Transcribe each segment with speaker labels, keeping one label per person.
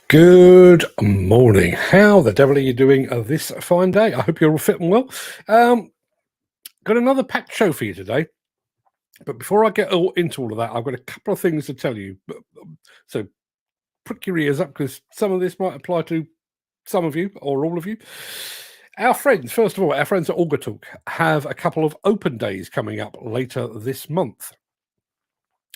Speaker 1: Good morning. How the devil are you doing this fine day? I hope you're all fit and well. Got another packed show for you today. But before I get into all of that, I've got a couple of things to tell you. So prick your ears up because some of this might apply to some of you or all of you. Our friends, first of all, our friends at AugerTalk have a couple of open days coming up later this month.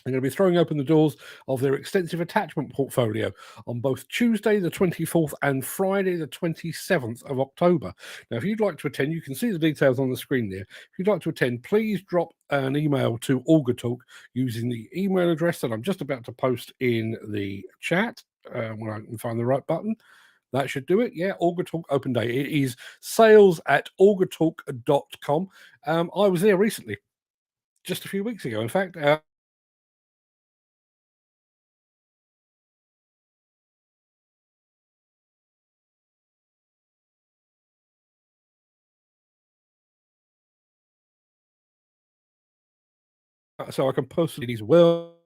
Speaker 1: They're going to be throwing open the doors of their extensive attachment portfolio on both Tuesday the 24th and Friday the 27th of October. Now, if you'd like to attend, you can see the details on the screen there. If you'd like to attend, please drop an email to AugerTalk using the email address that I'm just about to post in the chat when I can find the right button. That should do it. Yeah, AugerTalk Open Day. It is sales@augertalk.com. I was there recently, just a few weeks ago, in fact. So I can post it as well.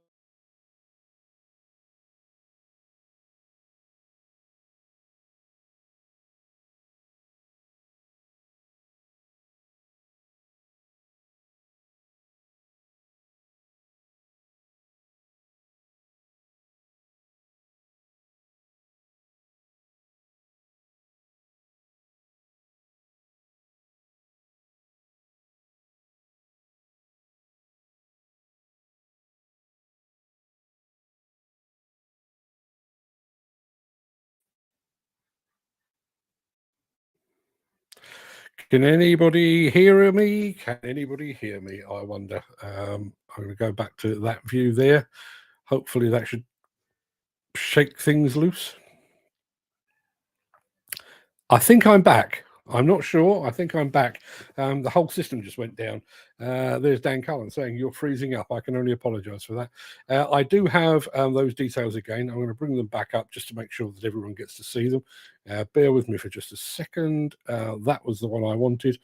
Speaker 1: Can anybody hear me? Can anybody hear me? I wonder. I'm going to go back to that view there. Hopefully that should shake things loose. I think I'm back. I'm not sure. I think I'm back. The whole system just went down. There's Dan Cullen saying you're freezing up. I can only apologise for that. I do have those details again. I'm going to bring them back up just to make sure that everyone gets to see them. Bear with me for just a second. That was the one I wanted.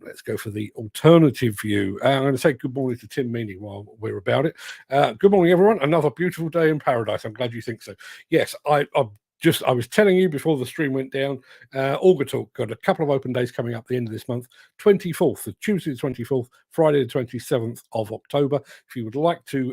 Speaker 1: Let's go for the alternative view. I'm going to say good morning to Tim Meany while we're about it. Good morning, everyone. Another beautiful day in paradise. I'm glad you think so. Yes, I was telling you before the stream went down, AugerTalk got a couple of open days coming up at the end of this month, 24th, Tuesday the 24th, Friday the 27th of October. If you would like to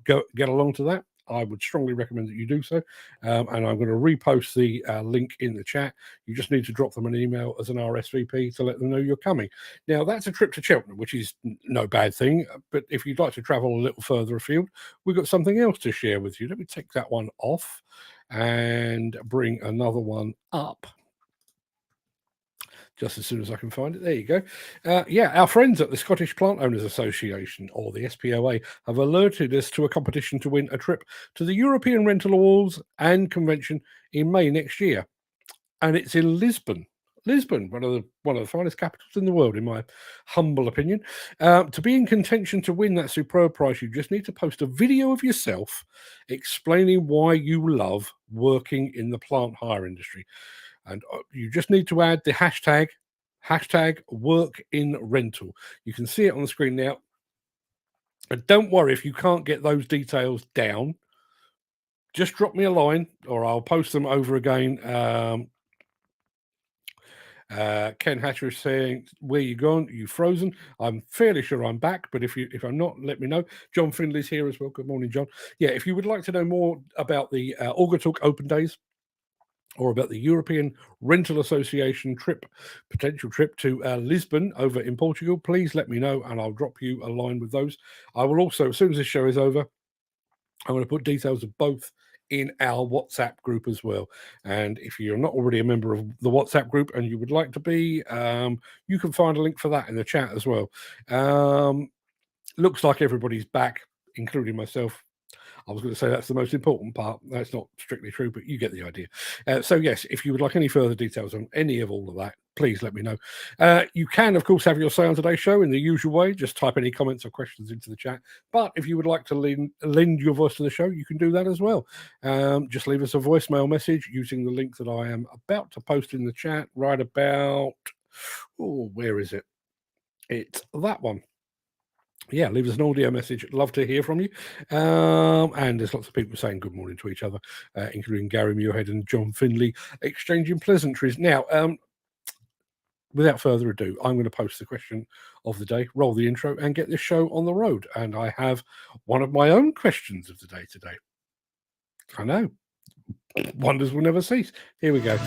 Speaker 1: get along to that, I would strongly recommend that you do so. And I'm going to repost the link in the chat. You just need to drop them an email as an RSVP to let them know you're coming. Now, that's a trip to Cheltenham, which is no bad thing. But if you'd like to travel a little further afield, we've got something else to share with you. Let me take that one off and bring another one up just as soon as I can find it. There you go. Yeah, our friends at the Scottish Plant Owners Association, or the SPOA, have alerted us to a competition to win a trip to the European Rental Awards and Convention in May next year, and it's in Lisbon. Lisbon, one of the finest capitals in the world, in my humble opinion. To be in contention to win that superb prize, you just need to post a video of yourself explaining why you love working in the plant hire industry. And you just need to add the hashtag work in rental. You can see it on the screen now. And don't worry if you can't get those details down. Just drop me a line or I'll post them over again. Ken Hatcher is saying, "Where you gone? You frozen?" I'm fairly sure I'm back, but if I'm not, let me know. John Finley's here as well. Good morning, John. Yeah, if you would like to know more about the AugerTalk Open Days or about the European Rental Association potential trip to Lisbon over in Portugal, please let me know and I'll drop you a line with those. I will also, as soon as this show is over, I'm going to put details of both in our WhatsApp group as well. And if you're not already a member of the WhatsApp group and you would like to be, you can find a link for that in the chat as well. Looks like everybody's back, including myself. I was going to say that's the most important part. That's not strictly true, but you get the idea. So yes, if you would like any further details on any of all of that, please let me know. You can, of course, have your say on today's show in the usual way. Just type any comments or questions into the chat. But if you would like to lend your voice to the show, you can do that as well. Just leave us a voicemail message using the link that I am about to post in the chat right about, where is it? It's that one. Yeah, leave us an audio message. Love to hear from you. And there's lots of people saying good morning to each other, including Gary Muirhead and John Finley, exchanging pleasantries. Now, without further ado, I'm going to post the question of the day, roll the intro, and get this show on the road. And I have one of my own questions of the day today. I know. Wonders will never cease. Here we go.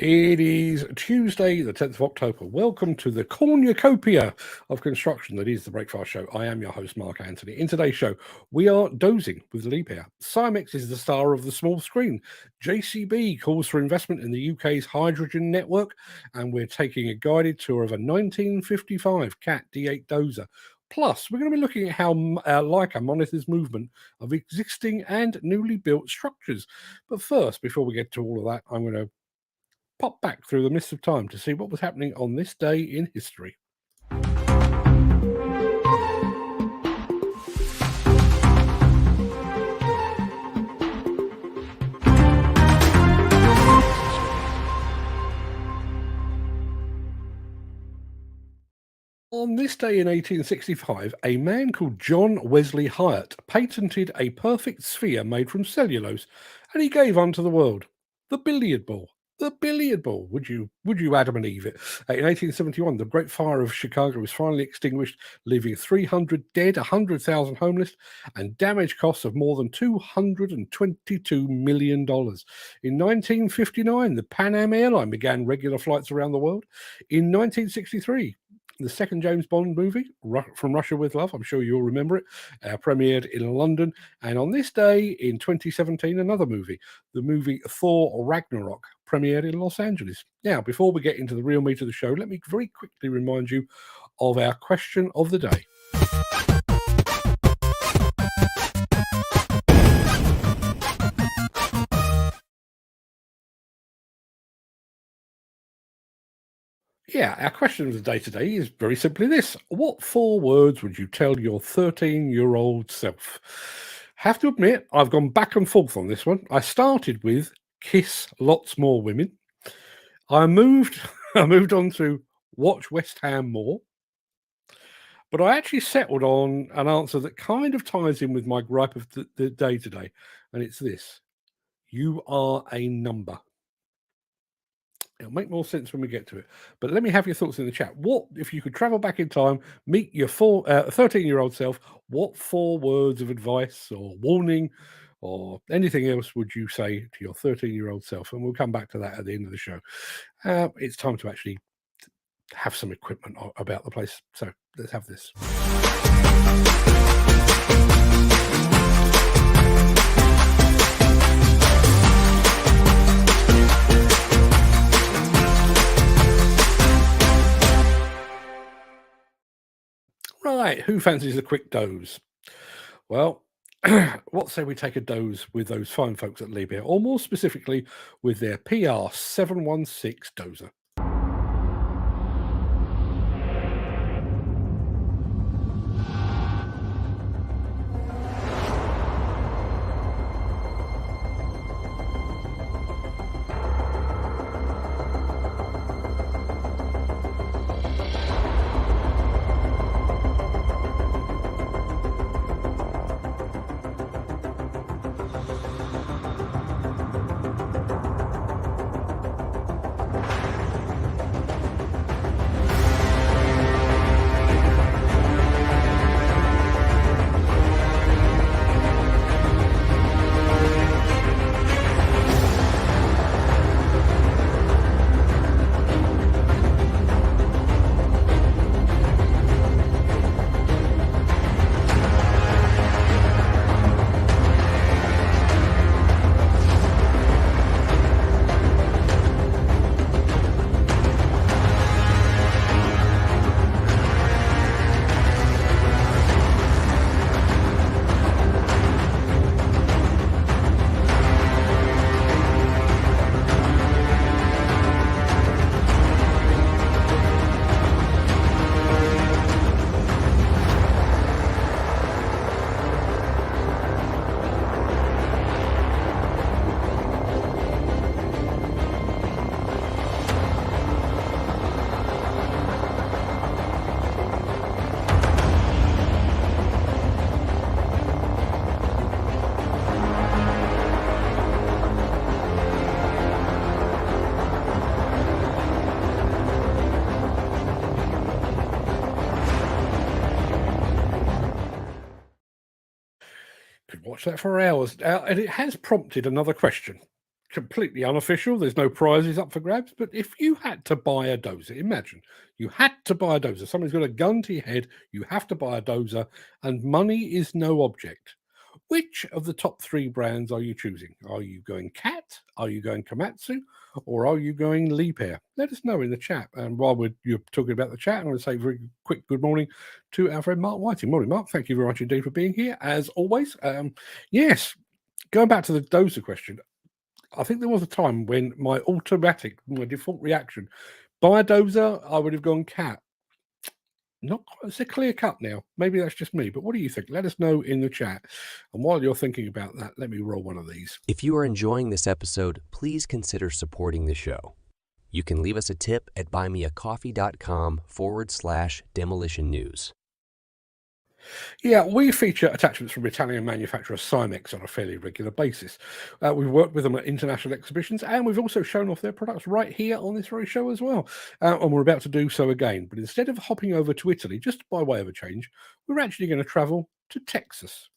Speaker 1: It is Tuesday, the 10th of October. Welcome to the cornucopia of construction that is the Breakfast Show. I am your host, Mark Anthony. In today's show, we are dozing with Liebherr. Simex is the star of the small screen. JCB calls for investment in the UK's hydrogen network. And we're taking a guided tour of a 1955 Cat D8 dozer. Plus, we're going to be looking at how Leica monitors movement of existing and newly built structures. But first, before we get to all of that, I'm going to pop back through the mists of time to see what was happening on this day in history. On this day in 1865, a man called John Wesley Hyatt patented a perfect sphere made from cellulose, and he gave unto the world the billiard ball. The billiard ball. Would you Adam and Eve it? In 1871, the Great Fire of Chicago was finally extinguished, leaving 300 dead, 100,000 homeless, and damage costs of more than $222 million. In 1959, the Pan Am airline began regular flights around the world. In 1963, the second James Bond movie, From Russia with Love, I'm sure you'll remember it, premiered in London. And on this day in 2017, another movie, the movie Thor Ragnarok, premiered in Los Angeles. Now, before we get into the real meat of the show, let me very quickly remind you of our question of the day. Yeah, our question of the day today is very simply this. What 4 words would you tell your 13-year-old self? Have to admit, I've gone back and forth on this one. I started with kiss lots more women. I moved on to watch West Ham more. But I actually settled on an answer that kind of ties in with my gripe of the day today. And it's this. You are a number. It'll make more sense when we get to it. But let me have your thoughts in the chat. What, if you could travel back in time, meet your 13-year-old self, what 4 words of advice or warning or anything else would you say to your 13-year-old self? And we'll come back to that at the end of the show. It's time to actually have some equipment about the place. So let's have this. Right, who fancies a quick doze? Well, what say we take a doze with those fine folks at Liebherr, or more specifically with their PR 716 dozer. Could watch that for hours. And it has prompted another question. Completely unofficial. There's no prizes up for grabs. But if you had to buy a dozer, imagine you had to buy a dozer. Somebody's got a gun to your head. You have to buy a dozer, and money is no object. Which of the top 3 brands are you choosing? Are you going Cat? Are you going Komatsu? Or are you going Liebherr? Let us know in the chat. And while you're talking about the chat, I'm going to say a very quick good morning to our friend Mark Whiting. Morning, Mark. Thank you very much indeed for being here, as always. Yes, going back to the dozer question, I think there was a time when my default reaction, buy a dozer, I would have gone Cat. Not quite, it's a clear cut now. Maybe that's just me, but what do you think? Let us know in the chat. And while you're thinking about that, let me roll one of these.
Speaker 2: If you are enjoying this episode, please consider supporting the show. You can leave us a tip at buymeacoffee.com/demolition news.
Speaker 1: Yeah, we feature attachments from Italian manufacturer Simex on a fairly regular basis. We've worked with them at international exhibitions, and we've also shown off their products right here on this very show as well. And we're about to do so again. But instead of hopping over to Italy, just by way of a change, we're actually going to travel to Texas.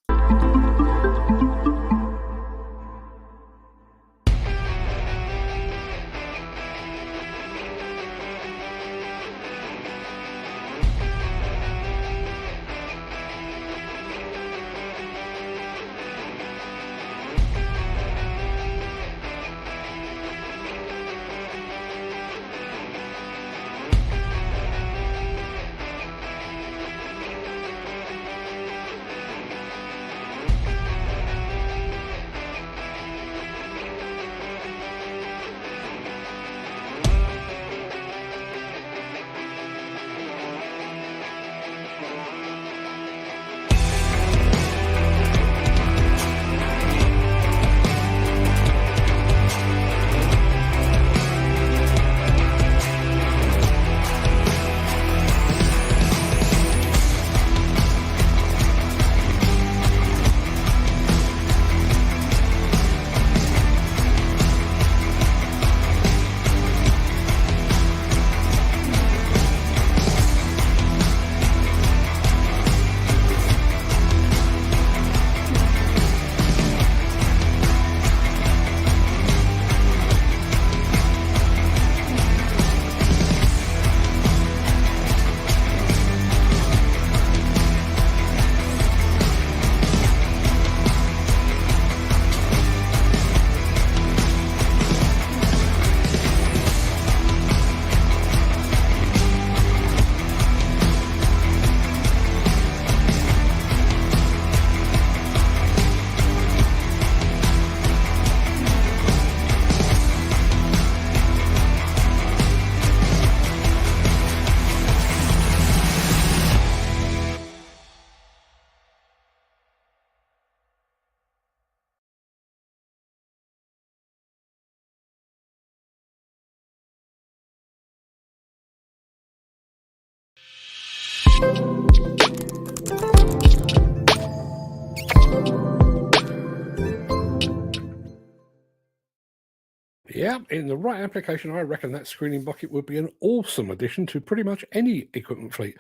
Speaker 1: Yeah, in the right application, I reckon that screening bucket would be an awesome addition to pretty much any equipment fleet.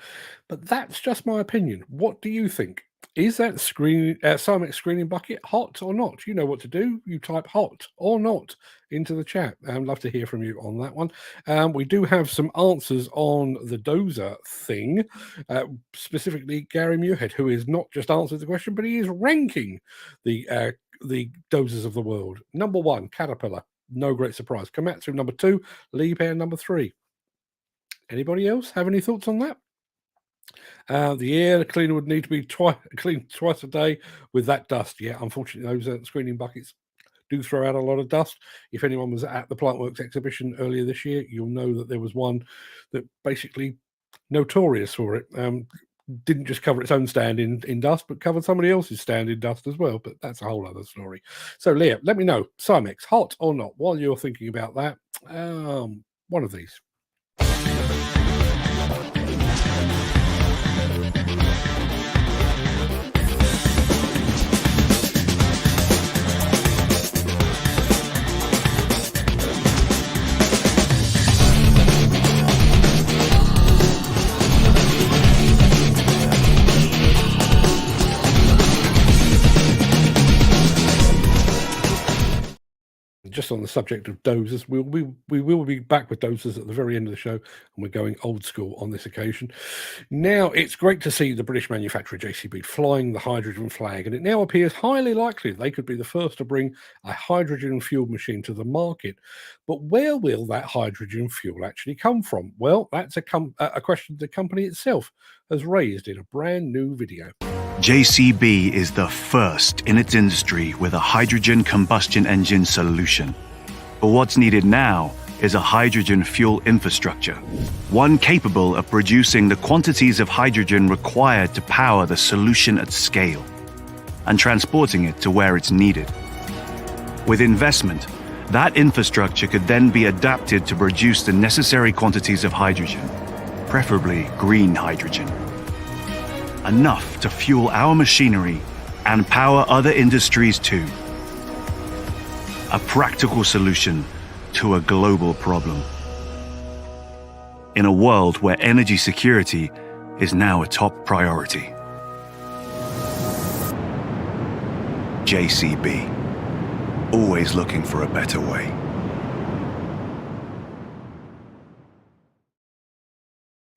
Speaker 1: But that's just my opinion. What do you think? Is that Simex screening bucket hot or not? You know what to do. You type hot or not into the chat. I'd love to hear from you on that one. We do have some answers on the dozer thing, specifically Gary Muirhead, who has not just answered the question, but he is ranking the dozers of the world. Number 1, Caterpillar. No great surprise. Komatsu number 2, Liebherr number 3. Anybody else have any thoughts on that? The air cleaner would need to be cleaned twice a day with that dust. Yeah, unfortunately, those screening buckets do throw out a lot of dust. If anyone was at the Plantworks exhibition earlier this year, you'll know that there was one that basically notorious for it. Didn't just cover its own stand in dust, but covered somebody else's stand in dust as well. But that's a whole other story. So, Leah, let me know, Simex, hot or not? While you're thinking about that, one of these. just on the subject of dozers, we will be back with dozers at the very end of the show, and we're going old school on this occasion. Now, it's great to see the British manufacturer JCB flying the hydrogen flag, and it now appears highly likely they could be the first to bring a hydrogen-fueled machine to the market. But where will that hydrogen fuel actually come from? Well, that's a question the company itself has raised in a brand new video.
Speaker 3: JCB is the first in its industry with a hydrogen combustion engine solution. But what's needed now is a hydrogen fuel infrastructure, one capable of producing the quantities of hydrogen required to power the solution at scale and transporting it to where it's needed. With investment, that infrastructure could then be adapted to produce the necessary quantities of hydrogen, preferably green hydrogen, enough to fuel our machinery and power other industries too. A practical solution to a global problem. In a world where energy security is now a top priority. JCB, always looking for a better way.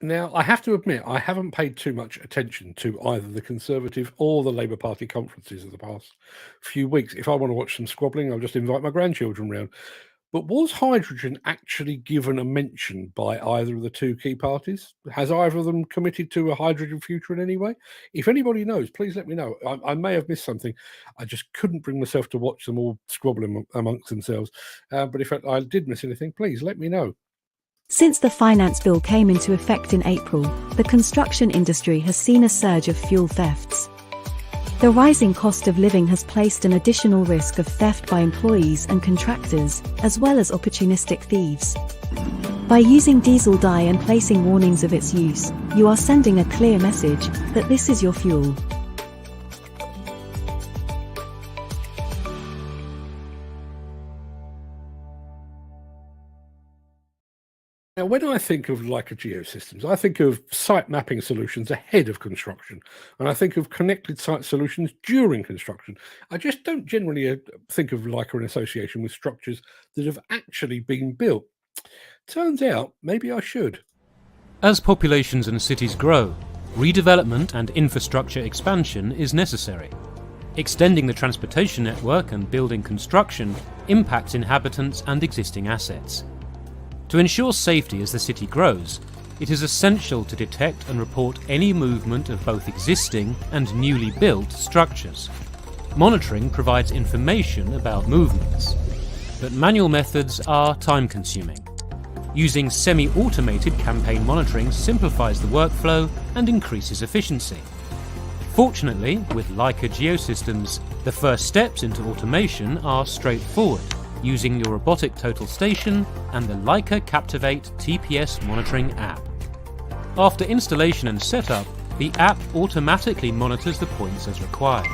Speaker 1: Now, I have to admit, I haven't paid too much attention to either the Conservative or the Labour Party conferences of the past few weeks. If I want to watch some squabbling, I'll just invite my grandchildren round. But was hydrogen actually given a mention by either of the two key parties? Has either of them committed to a hydrogen future in any way? If anybody knows, please let me know. I may have missed something. I just couldn't bring myself to watch them all squabbling amongst themselves. But if I did miss anything, please let me know.
Speaker 4: Since the finance bill came into effect in April, the construction industry has seen a surge of fuel thefts. The rising cost of living has placed an additional risk of theft by employees and contractors, as well as opportunistic thieves. By using diesel dye and placing warnings of its use, you are sending a clear message that this is your fuel.
Speaker 1: Now, when I think of Leica Geosystems, I think of site mapping solutions ahead of construction, and I think of connected site solutions during construction. I just don't generally think of Leica in association with structures that have actually been built. Turns out, maybe I should.
Speaker 5: As populations and cities grow, redevelopment and infrastructure expansion is necessary. Extending the transportation network and building construction impacts inhabitants and existing assets. To ensure safety as the city grows, it is essential to detect and report any movement of both existing and newly built structures. Monitoring provides information about movements, but manual methods are time-consuming. Using semi-automated campaign monitoring simplifies the workflow and increases efficiency. Fortunately, with Leica Geosystems, the first steps into automation are straightforward, using your robotic total station and the Leica Captivate TPS monitoring app. After installation and setup, the app automatically monitors the points as required.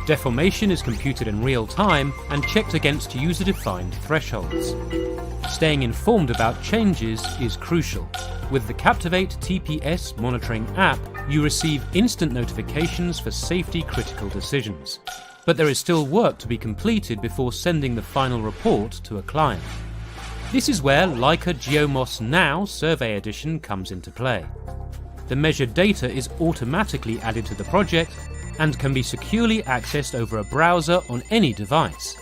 Speaker 5: Deformation is computed in real time and checked against user-defined thresholds. Staying informed about changes is crucial. With the Captivate TPS monitoring app, you receive instant notifications for safety-critical decisions. But there is still work to be completed before sending the final report to a client. This is where Leica GeoMOS Now Survey Edition comes into play. The measured data is automatically added to the project and can be securely accessed over a browser on any device.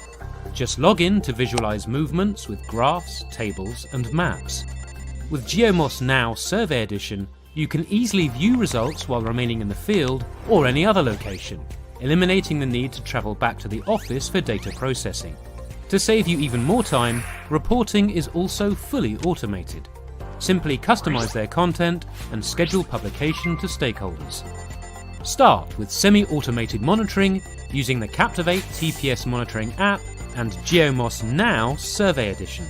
Speaker 5: Just log in to visualize movements with graphs, tables, and maps. With GeoMOS Now Survey Edition, you can easily view results while remaining in the field or any other location, eliminating the need to travel back to the office for data processing. To save you even more time, reporting is also fully automated. Simply customize their content and schedule publication to stakeholders. Start with semi-automated monitoring using the Captivate TPS monitoring app and GeoMOS Now Survey Edition.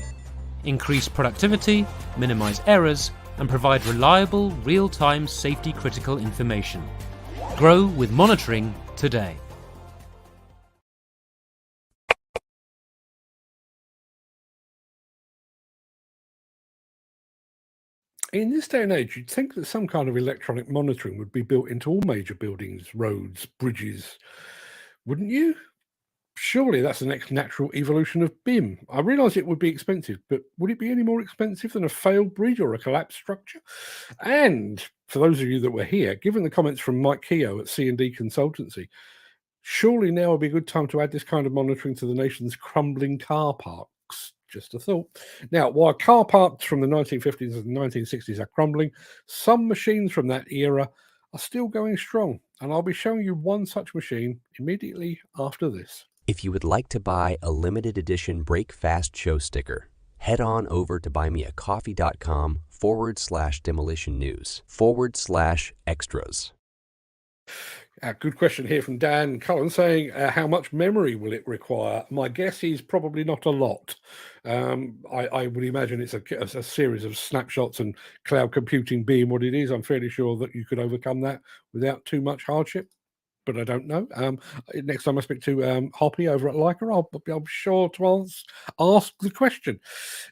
Speaker 5: Increase productivity, minimize errors, and provide reliable, real-time safety-critical information. Grow with monitoring today.
Speaker 1: In this day and age, you'd think that some kind of electronic monitoring would be built into all major buildings, roads, bridges, wouldn't you? Surely that's the next natural evolution of BIM. I realise it would be expensive, but would it be any more expensive than a failed bridge or a collapsed structure? And for those of you that were here, given the comments from Mike Keogh at C&D Consultancy, surely now would be a good time to add this kind of monitoring to the nation's crumbling car parks. Just a thought. Now, while car parks from the 1950s and 1960s are crumbling, some machines from that era are still going strong. And I'll be showing you one such machine immediately after this.
Speaker 2: If you would like to buy a limited edition Break Fast show sticker, head on over to buymeacoffee.com/demolition news/extras.
Speaker 1: Good question here from Dan Cullen saying, how much memory will it require? My guess is probably not a lot. I would imagine it's a series of snapshots, and cloud computing being what it is, I'm fairly sure that you could overcome that without too much hardship. But I don't know. Next time I speak to Hoppy over at Leica, I'll be sure to ask the question.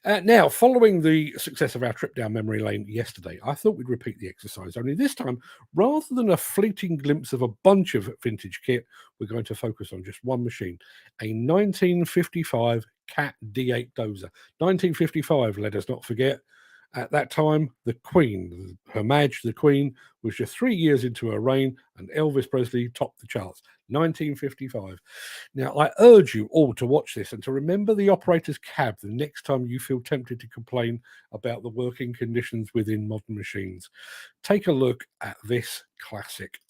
Speaker 1: Now, following the success of our trip down memory lane yesterday, I thought we'd repeat the exercise, only this time, rather than a fleeting glimpse of a bunch of vintage kit, we're going to focus on just one machine, a 1955 Cat D8 dozer. 1955, let us not forget. At that time, the Queen, Her Madge, the Queen, was just 3 years into her reign, and Elvis Presley topped the charts. 1955. Now, I urge you all to watch this and to remember the operator's cab the next time you feel tempted to complain about the working conditions within modern machines. Take a look at this classic.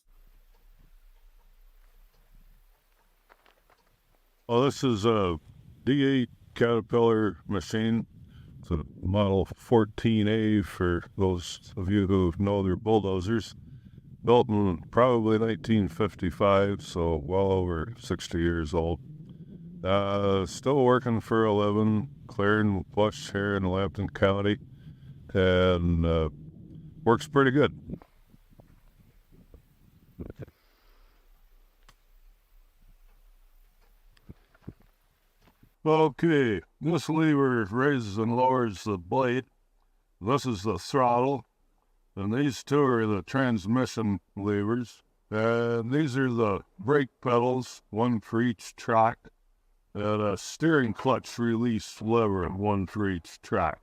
Speaker 6: Well, this is a D8 Caterpillar machine. It's a Model 14A for those of you who know their bulldozers. Built in probably 1955, so well over 60 years old. Still working for a living, clearing brush here in Lambton County, and works pretty good. Okay, this lever raises and lowers the blade. This is the throttle, and these two are the transmission levers. And these are the brake pedals, one for each track, and a steering clutch release lever, one for each track.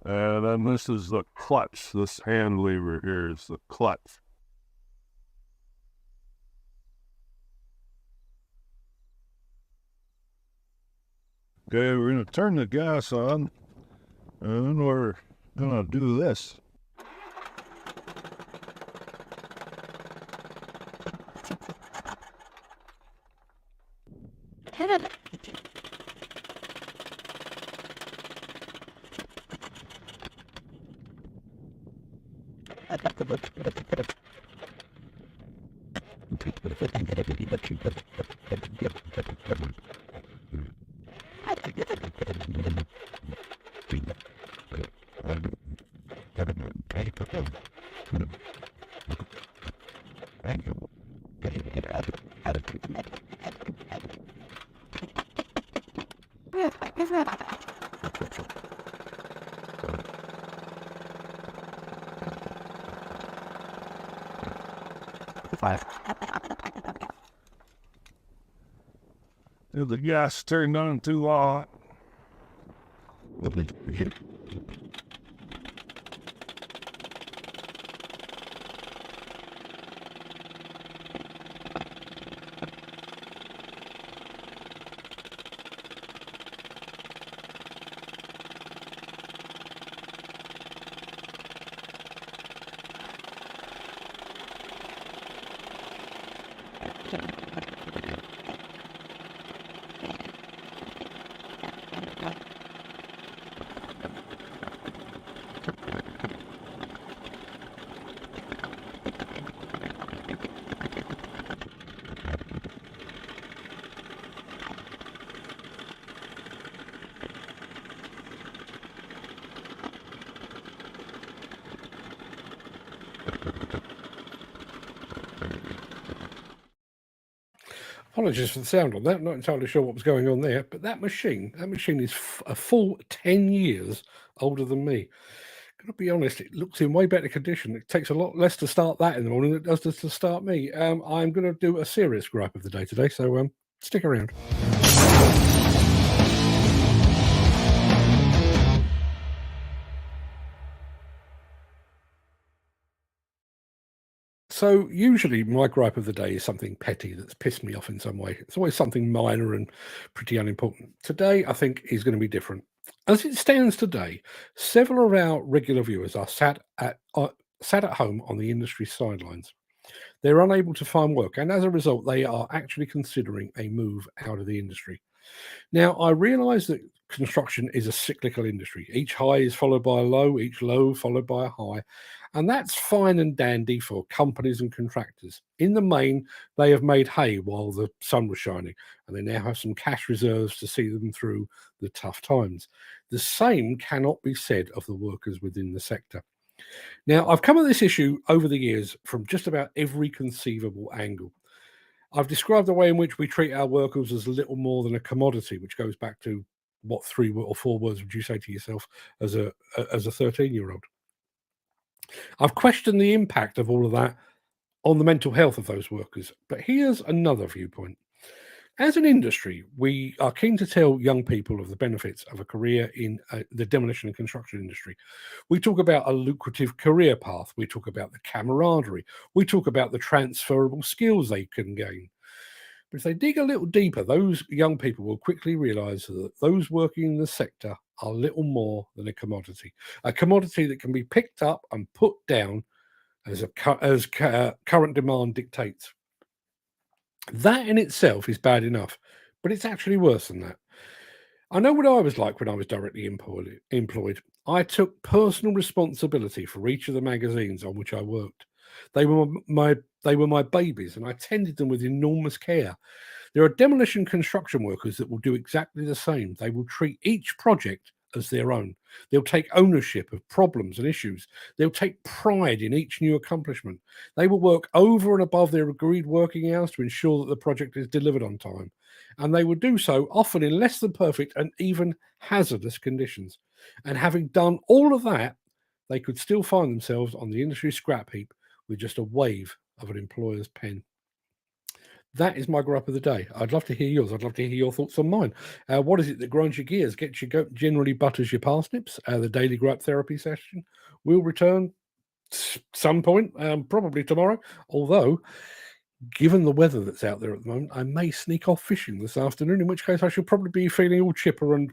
Speaker 6: And then this is the clutch. This hand lever here is the clutch. Okay, we're going to turn the gas on, and we're going to do this. If the gas turned on too hot.
Speaker 1: Apologies for the sound on that. Not entirely sure what was going on there, but that machine is a full 10 years older than me. Got to be honest, it looks in way better condition. It takes a lot less to start that in the morning than it does to start me. I'm going to do a serious gripe of the day today, so Stick around. So usually my gripe of the day is something petty that's pissed me off in some way. It's always something minor and pretty unimportant. Today, I think, is going to be different. As it stands today, several of our regular viewers are sat at home on the industry sidelines. They're unable to find work, and as a result, they are actually considering a move out of the industry. Now, I realise that construction is a cyclical industry. Each high is followed by a low, each low followed by a high. And that's fine and dandy for companies and contractors. In the main, they have made hay while the sun was shining, and they now have some cash reserves to see them through the tough times. The same cannot be said of the workers within the sector. Now, I've come at this issue over the years from just about every conceivable angle. I've described the way in which we treat our workers as little more than a commodity, which goes back to what 3 or 4 words would you say to yourself as a 13-year-old? I've questioned the impact of all of that on the mental health of those workers. But here's another viewpoint. As an industry, we are keen to tell young people of the benefits of a career in the demolition and construction industry. We talk about a lucrative career path. We talk about the camaraderie. We talk about the transferable skills they can gain. But if they dig a little deeper, those young people will quickly realise that those working in the sector are little more than a commodity that can be picked up and put down as current demand dictates. That in itself is bad enough, but it's actually worse than that. I know what I was like when I was directly employed. I took personal responsibility for each of the magazines on which I worked. They were my babies, and I tended them with enormous care. There are demolition construction workers that will do exactly the same. They will treat each project as their own. They'll take ownership of problems and issues. They'll take pride in each new accomplishment. They will work over and above their agreed working hours to ensure that the project is delivered on time. And they will do so often in less than perfect and even hazardous conditions. And having done all of that, they could still find themselves on the industry scrap heap with just a wave of an employer's pen. That is my gripe of the day. I'd love to hear yours. I'd love to hear your thoughts on mine. What is it that grinds your gears, gets your goat, generally butters your parsnips? The daily gripe therapy session will return some point, probably tomorrow. Although, given the weather that's out there at the moment, I may sneak off fishing this afternoon, in which case I shall probably be feeling all chipper and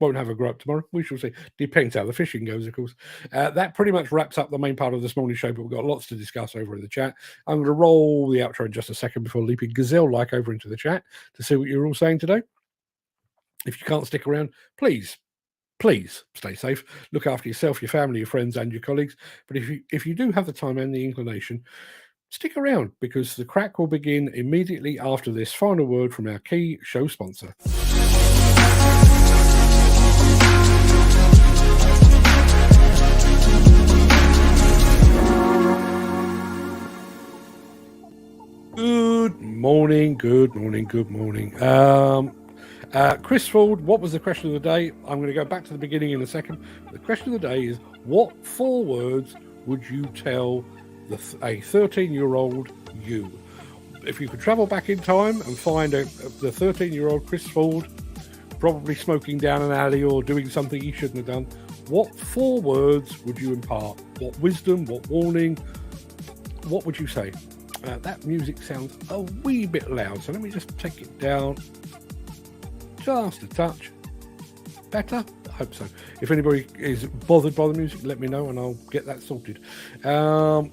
Speaker 1: won't have a gripe tomorrow. We shall see. Depends how the fishing goes, of course. That pretty much wraps up the main part of this morning's show, but we've got lots to discuss over in the chat. I'm going to roll the outro in just a second before leaping gazelle-like over into the chat to see what you're all saying today. If you can't stick around, please stay safe. Look after yourself, your family, your friends, and your colleagues. But if you do have the time and the inclination, stick around, because the Craic will begin immediately after this final word from our key show sponsor. Good morning. Chris Ford, what was the question of the day? I'm going to go back to the beginning in a second. The question of the day is, what 4 words would you tell a 13-year-old you? If you could travel back in time and find the 13-year-old Chris Ford probably smoking down an alley or doing something he shouldn't have done, what 4 words would you impart? What wisdom, what warning, what would you say? That music sounds a wee bit loud, so let me just take it down just a touch. Better? I hope so. If anybody is bothered by the music, let me know and I'll get that sorted. Let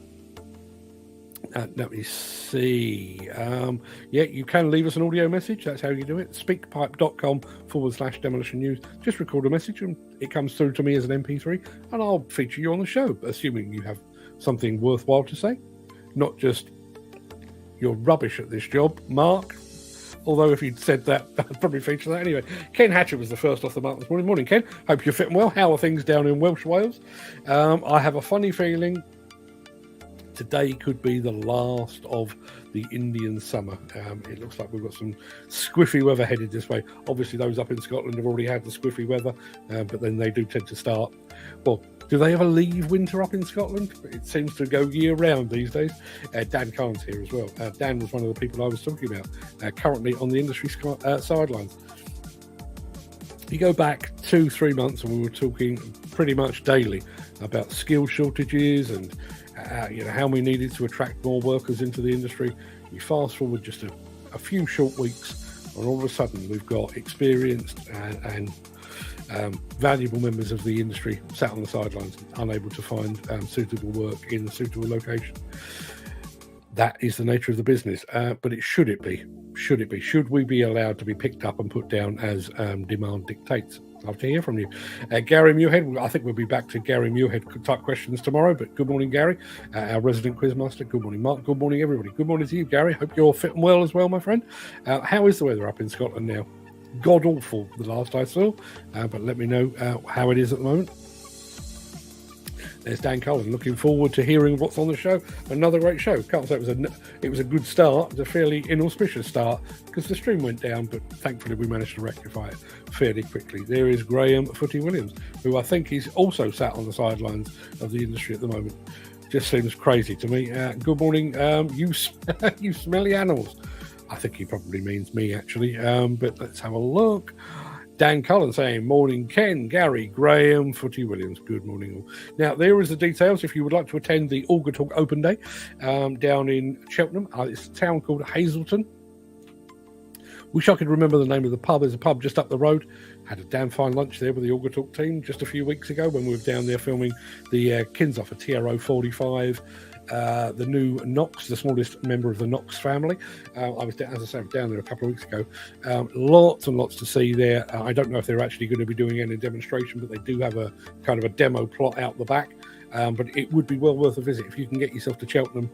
Speaker 1: me see. Yeah, you can leave us an audio message. That's how you do it. speakpipe.com/demolition news. Just record a message and it comes through to me as an MP3 and I'll feature you on the show, assuming you have something worthwhile to say. Not just, you're rubbish at this job, Mark. Although if you'd said that, I'd probably feature that anyway. Ken Hatchett was the first off the mark this morning. Morning, Ken. Hope you're fitting well. How are things down in Welsh Wales? I have a funny feeling today could be the last of the Indian summer. It looks like we've got some squiffy weather headed this way. Obviously, those up in Scotland have already had the squiffy weather, but then they do tend to start, well, Do they ever leave winter up in Scotland? It seems to go year round these days. Dan Carnes here as well. Dan was one of the people I was talking about, currently on the industry sidelines. You go back 2-3 months and we were talking pretty much daily about skill shortages and how we needed to attract more workers into the industry. You fast forward just a few short weeks and all of a sudden we've got experienced and valuable members of the industry sat on the sidelines, unable to find suitable work in a suitable location. That is the nature of the business. But should it be? Should we be allowed to be picked up and put down as demand dictates? Love to hear from you. Gary Muirhead, I think we'll be back to Gary Muirhead type questions tomorrow, but good morning, Gary, our resident quizmaster. Good morning, Mark. Good morning, everybody. Good morning to you, Gary. Hope you're fit and well as well, my friend. How is the weather up in Scotland now? God awful, the last I saw, but let me know how it is at the moment. There's Dan Cullen. Looking forward to hearing what's on the show. Another great show. Can't say it was a good start. It was a fairly inauspicious start because the stream went down, but thankfully we managed to rectify it fairly quickly. There is Graham Footy Williams, who I think is also sat on the sidelines of the industry at the moment. Just seems crazy to me. Good morning, you smelly animals. I think he probably means me, actually. But let's have a look. Dan Cullen saying, morning, Ken, Gary, Graham, Footy Williams. Good morning, all. Now, there is the details. If you would like to attend the Auger Talk Open Day down in Cheltenham, it's a town called Hazelton. Wish I could remember the name of the pub. There's a pub just up the road. Had a damn fine lunch there with the Auger Talk team just a few weeks ago when we were down there filming the Kinsoffer TRO 45. The new Knox, the smallest member of the Knox family. I was, as I said, down there a couple of weeks ago. Lots and lots to see there. I don't know if they're actually going to be doing any demonstration, but they do have a kind of a demo plot out the back. But it would be well worth a visit if you can get yourself to Cheltenham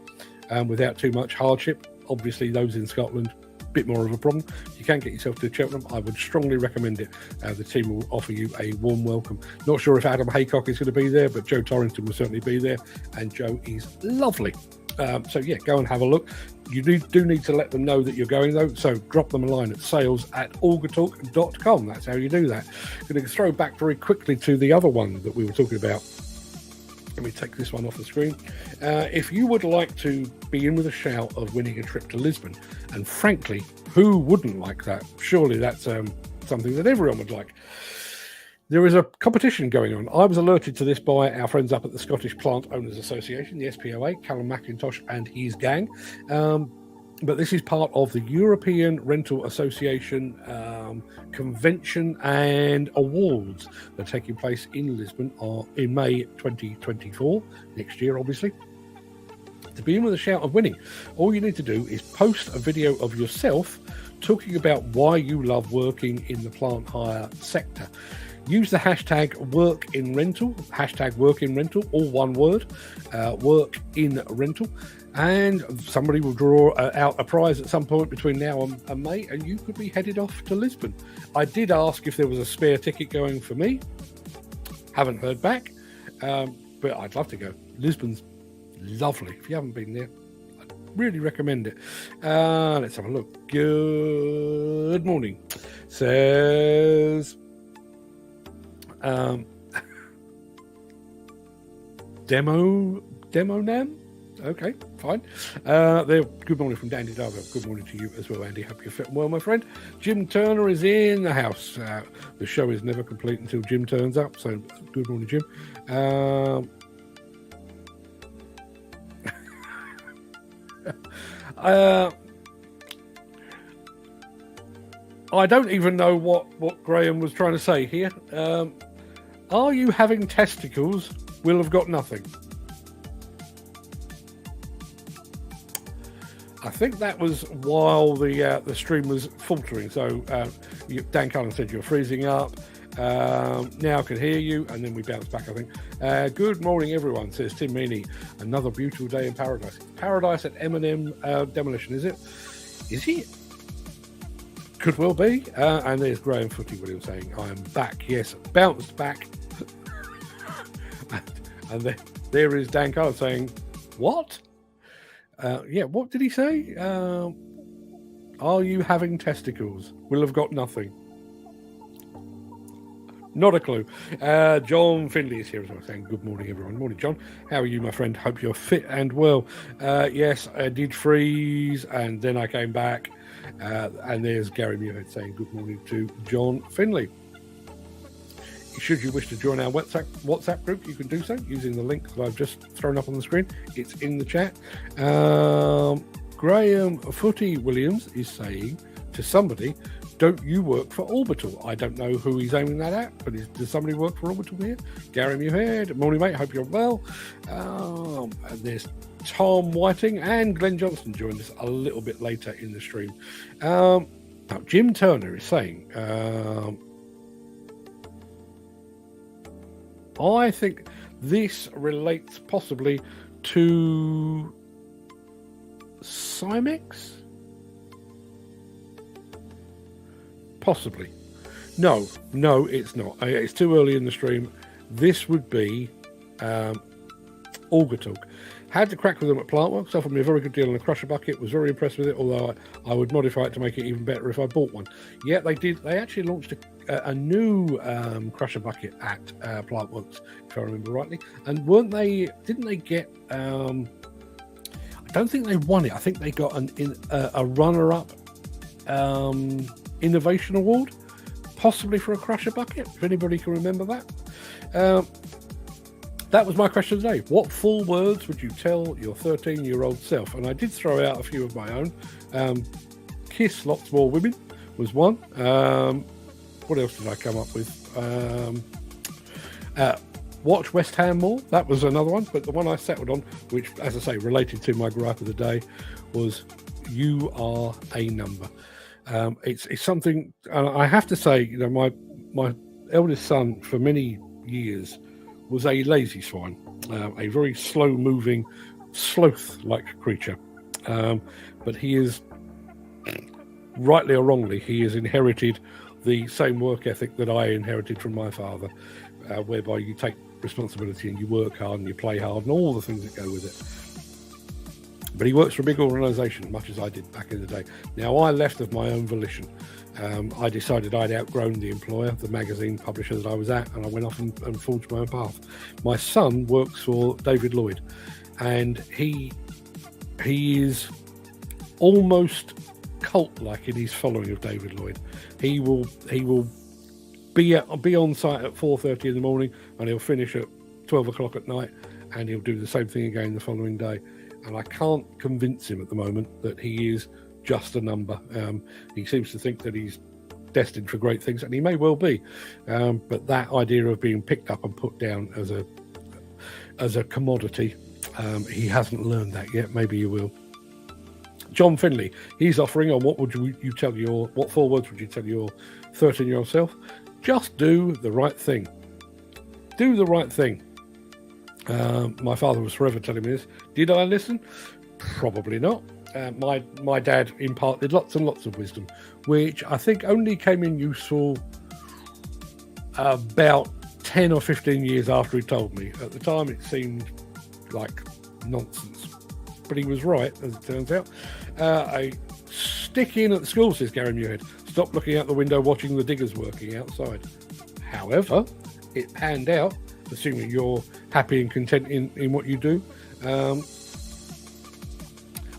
Speaker 1: without too much hardship. Obviously, those in Scotland, bit more of a problem. If you can get yourself to Cheltenham, I would strongly recommend it. The team will offer you a warm welcome. Not sure if Adam Haycock is going to be there, but Joe Torrington will certainly be there, and Joe is lovely. So yeah, go and have a look. You do need to let them know that you're going though, so drop them a line at sales@augertalk.com. That's how you do that. I'm going to throw back very quickly to the other one that we were talking about. Let me take this one off the screen. If you would like to be in with a shout of winning a trip to Lisbon, and frankly, who wouldn't like that? Surely that's something that everyone would like. There is a competition going on. I was alerted to this by our friends up at the Scottish Plant Owners Association, the SPOA, Callum McIntosh and his gang. But this is part of the European Rental Association convention and awards that are taking place in Lisbon in May 2024, next year, obviously. To be in with a shout of winning, all you need to do is post a video of yourself talking about why you love working in the plant hire sector. Use the hashtag #WorkInRental, hashtag #WorkInRental, all one word, #WorkInRental. And somebody will draw out a prize at some point between now and May, and you could be headed off to Lisbon. I did ask if there was a spare ticket going for me. Haven't heard back, but I'd love to go. Lisbon's lovely. If you haven't been there, I'd really recommend it. Let's have a look. Good morning. Says... Demo Nam? Okay, fine. There. Good morning from Dandy Dargo. Good morning to you as well, Andy. Hope you're fit and well, my friend. Jim Turner is in the house. The show is never complete until Jim turns up. So, good morning, Jim. I don't even know what Graham was trying to say here. Are you having testicles? Will have got nothing. I think that was while the stream was faltering. So Dan Cullen said you're freezing up. Now I can hear you, and then we bounce back, I think. Good morning, everyone, says Tim Meaney. Another beautiful day in paradise. Paradise at M&M Demolition, is it? Is it? Could well be. And there's Graham Footy Williams saying, I am back. Yes, bounced back. and there is Dan Cullen saying, what? Yeah, what did he say? Are you having testicles? Will have got nothing. Not a clue. John Finley is here as well, saying good morning, everyone. Morning, John. How are you, my friend? Hope you're fit and well. Yes, I did freeze, and then I came back. And there's Gary Muirhead saying good morning to John Finley. Should you wish to join our WhatsApp group, you can do so using the link that I've just thrown up on the screen. It's in the chat. Graham Footy Williams is saying to somebody, don't you work for Orbital? I don't know who he's aiming that at, but does somebody work for Orbital here? Gary Muirhead, morning, mate. Hope you're well. And there's Tom Whiting and Glenn Johnson joined us a little bit later in the stream. Now, Jim Turner is saying, I think this relates possibly to Simex? Possibly. No, it's not. It's too early in the stream. This would be Orbital. Had to crack with them at Plantworks, offered me a very good deal on a crusher bucket, was very impressed with it, although I would modify it to make it even better if I bought one. Yeah, they did. They actually launched a new crusher bucket at Plantworks, if I remember rightly. And didn't they get, I don't think they won it. I think they got a runner-up innovation award, possibly for a crusher bucket, if anybody can remember that. That was my question today. What 4 words would you tell your 13-year-old self? And I did throw out a few of my own. Kiss lots more women was one. What else did I come up with? Watch West Ham more. That was another one. But the one I settled on, which, as I say, related to my gripe of the day, was you are a number. It's something, and I have to say, you know, my eldest son for many years was a lazy swine, a very slow-moving, sloth-like creature. But he is, rightly or wrongly, he has inherited the same work ethic that I inherited from my father, whereby you take responsibility and you work hard and you play hard and all the things that go with it. But he works for a big organisation, much as I did back in the day. Now, I left of my own volition. I decided I'd outgrown the employer, the magazine publisher that I was at, and I went off and forged my own path. My son works for David Lloyd, and he is almost cult-like in his following of David Lloyd. He will be on site at 4:30 in the morning, and he'll finish at 12 o'clock at night, and he'll do the same thing again the following day. And I can't convince him at the moment that he is just a number. He seems to think that he's destined for great things, and he may well be. But that idea of being picked up and put down as a commodity, he hasn't learned that yet. Maybe he will. John Finley, he's offering on what 4 words would you tell your 13-year-old self? Just do the right thing. Do the right thing. My father was forever telling me this. Did I listen? Probably not. My dad imparted lots and lots of wisdom, which I think only came in useful about 10 or 15 years after he told me. At the time, it seemed like nonsense, but he was right, as it turns out. A stick in at the school, says Gary Muirhead. Stop looking out the window watching the diggers working outside. However, it panned out, assuming you're happy and content in what you do.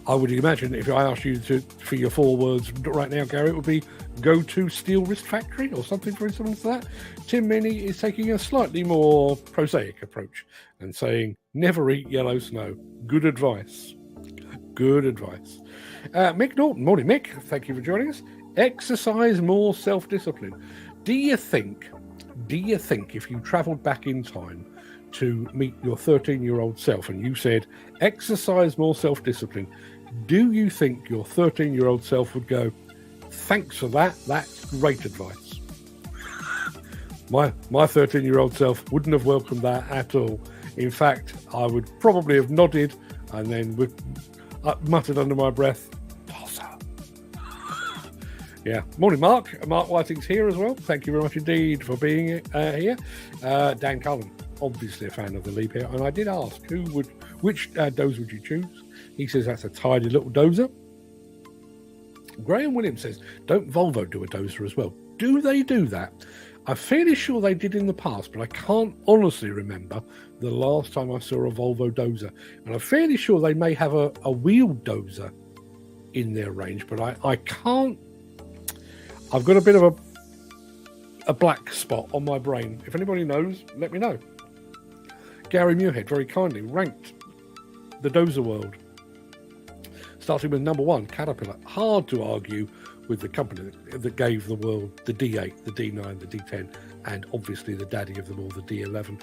Speaker 1: I would imagine if I asked you for your 4 words right now, Gary, it would be go to Steel Wrist Factory or something very similar to that. Tim Minnie is taking a slightly more prosaic approach and saying, never eat yellow snow. Good advice. Good advice. Mick Norton, morning, Mick. Thank you for joining us. Exercise more self-discipline. Do you think if you travelled back in time to meet your 13-year-old self and you said, exercise more self-discipline, do you think your 13-year-old self would go, thanks for that, that's great advice? My 13-year-old self wouldn't have welcomed that at all. In fact, I would probably have nodded and then muttered under my breath, dozer. Yeah. Morning, Mark. Mark Whiting's here as well. Thank you very much indeed for being here. Dan Cullen, obviously a fan of the Liebherr, and I did ask which dozer would you choose? He says that's a tidy little dozer. Graham Williams says, don't Volvo do a dozer as well? Do they do that? I'm fairly sure they did in the past, but I can't honestly remember the last time I saw a Volvo dozer. And I'm fairly sure they may have a wheeled dozer in their range, but I can't. I've got a bit of a black spot on my brain. If anybody knows, let me know. Gary Muirhead very kindly ranked the dozer world, starting with number 1, Caterpillar. Hard to argue with the company that gave the world the D8, the D9, the D10, and obviously the daddy of them all, the D11.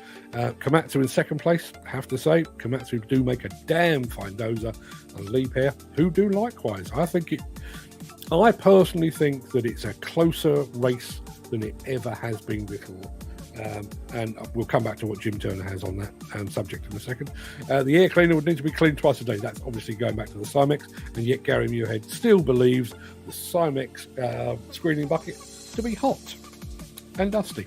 Speaker 1: Komatsu in second place. Have to say, Komatsu do make a damn fine dozer, and Liebherr, who do likewise. I personally think that it's a closer race than it ever has been before. And we'll come back to what Jim Turner has on that subject in a second. The air cleaner would need to be cleaned twice a day. That's obviously going back to the Simex, and yet Gary Muirhead still believes the Simex screening bucket to be hot and dusty.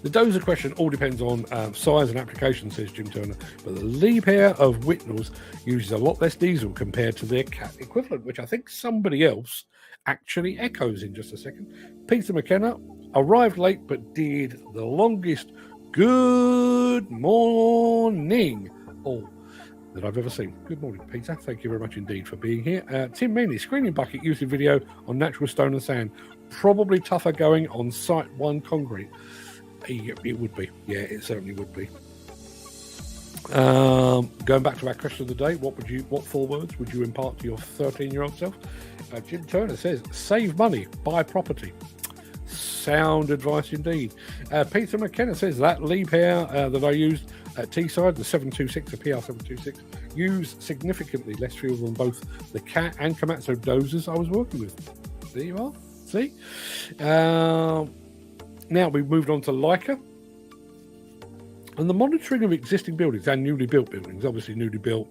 Speaker 1: The dozer question all depends on size and application, says Jim Turner, but the Liebherr of Whitnall's uses a lot less diesel compared to their cat equivalent, which I think somebody else actually echoes in just a second. Peter McKenna arrived late but did the longest good morning all that I've ever seen. Good morning, Peter. Thank you very much indeed for being here. Tim Meaney, screening bucket used in video on natural stone and sand. Probably tougher going on Site 1 concrete. It would be. Yeah, it certainly would be. Going back to our question of the day, what 4 words would you impart to your 13-year-old self? Jim Turner says, save money, buy property. Sound advice indeed. Peter McKenna says that Liebherr that I used at Teesside, the 726, the PR726, used significantly less fuel than both the Cat and Komatsu dozers I was working with. There you are. See? Now we've moved on to Leica. And the monitoring of existing buildings and newly built buildings, obviously newly built,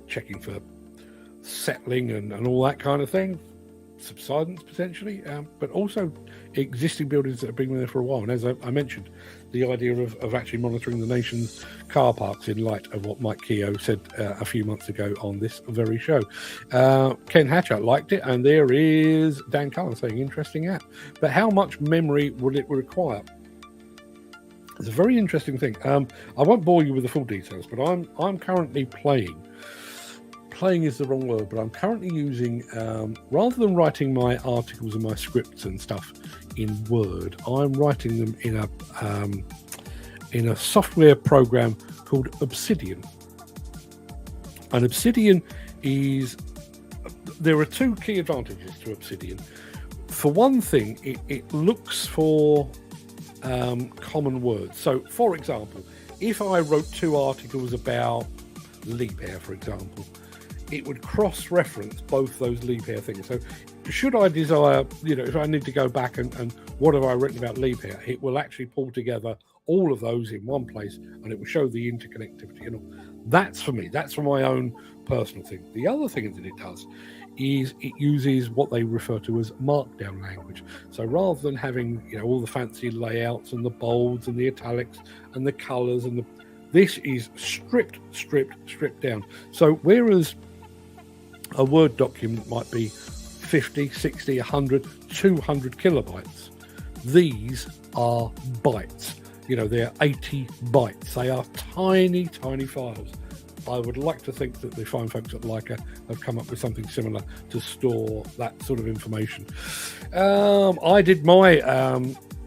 Speaker 1: checking for settling and all that kind of thing, subsidence potentially, but also existing buildings that have been there for a while. And as I mentioned, the idea of actually monitoring the nation's car parks in light of what Mike Keogh said a few months ago on this very show. Ken Hatcher liked it, and there is Dan Cullen saying, interesting app. But how much memory will it require? It's a very interesting thing. I won't bore you with the full details, but I'm currently playing. Playing is the wrong word, but I'm currently using, rather than writing my articles and my scripts and stuff in Word, I'm writing them in a software program called Obsidian. And Obsidian there are 2 key advantages to Obsidian. For one thing, it looks for common words. So, for example, if I wrote 2 articles about Liebherr, for example, it would cross-reference both those Liebherr things. So should I desire, if I need to go back and what have I written about Liebherr, it will actually pull together all of those in one place, and it will show the interconnectivity. That's for me. That's for my own personal thing. The other thing that it does is it uses what they refer to as markdown language. So rather than having all the fancy layouts and the bolds and the italics and the colors this is stripped down. So whereas a Word document might be 50, 60, 100, 200 kilobytes, these are bytes. They're 80 bytes. They are tiny files. I would like to think that the fine folks at Leica have come up with something similar to store that sort of information. I did my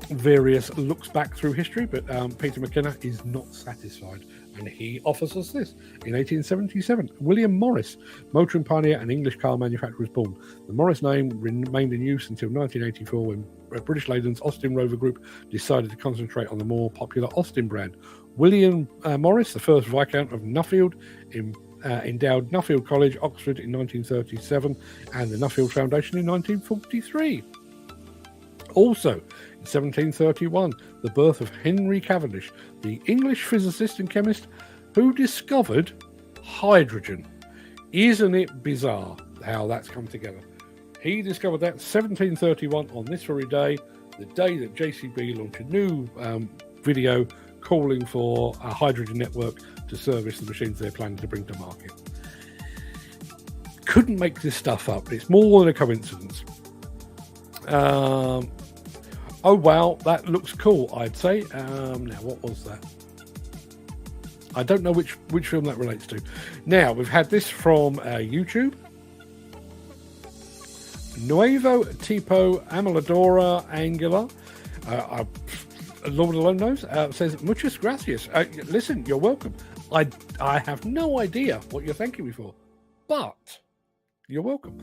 Speaker 1: various looks back through history, but Peter McKenna is not satisfied, and he offers us this. In 1877, William Morris, motoring pioneer and English car manufacturer, was born. The Morris name remained in use until 1984, when British Leyland's Austin Rover Group decided to concentrate on the more popular Austin brand. William Morris, the first Viscount of Nuffield, endowed Nuffield College, Oxford in 1937, and the Nuffield Foundation in 1943. Also, in 1731, the birth of Henry Cavendish, the English physicist and chemist who discovered hydrogen. Isn't it bizarre how that's come together? He discovered that 1731 on this very day, the day that JCB launched a new video calling for a hydrogen network to service the machines they're planning to bring to market. Couldn't make this stuff up. It's more than a coincidence. Oh wow, that looks cool, I'd say. Now, what was that? I don't know which film that relates to. Now, we've had this from YouTube. Nuevo Tipo Ameladora Angular. Lord alone knows. Says, muchas gracias. Listen, you're welcome. I have no idea what you're thanking me for, but you're welcome.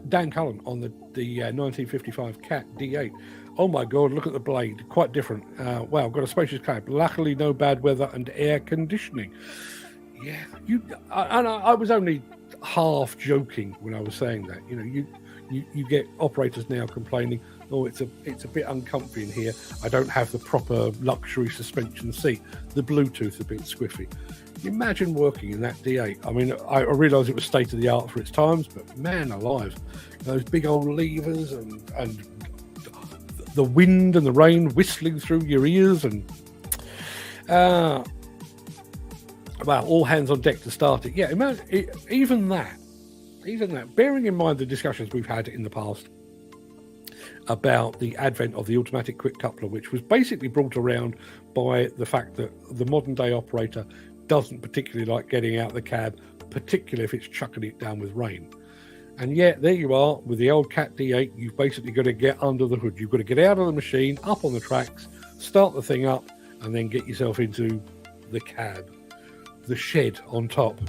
Speaker 1: Dan Cullen on the 1955 Cat D8. Oh my God, look at the blade. Quite different. Wow, got a spacious cab. Luckily, no bad weather and air conditioning. Yeah, I was only half joking when I was saying that. You know, you get operators now complaining, oh, it's a bit uncomfy in here. I don't have the proper luxury suspension seat. The Bluetooth a bit squiffy. Imagine working in that D8. I mean, I realised it was state of the art for its times, but man alive, those big old levers and the wind and the rain whistling through your ears, and well, all hands on deck to start it. Yeah, imagine even that. Bearing in mind the discussions we've had in the past about the advent of the automatic quick coupler, which was basically brought around by the fact that the modern day operator doesn't particularly like getting out of the cab, particularly if it's chucking it down with rain. And yet, there you are with the old Cat D8. You've basically got to get under the hood. You've got to get out of the machine, up on the tracks, start the thing up, and then get yourself into the cab, the shed on top.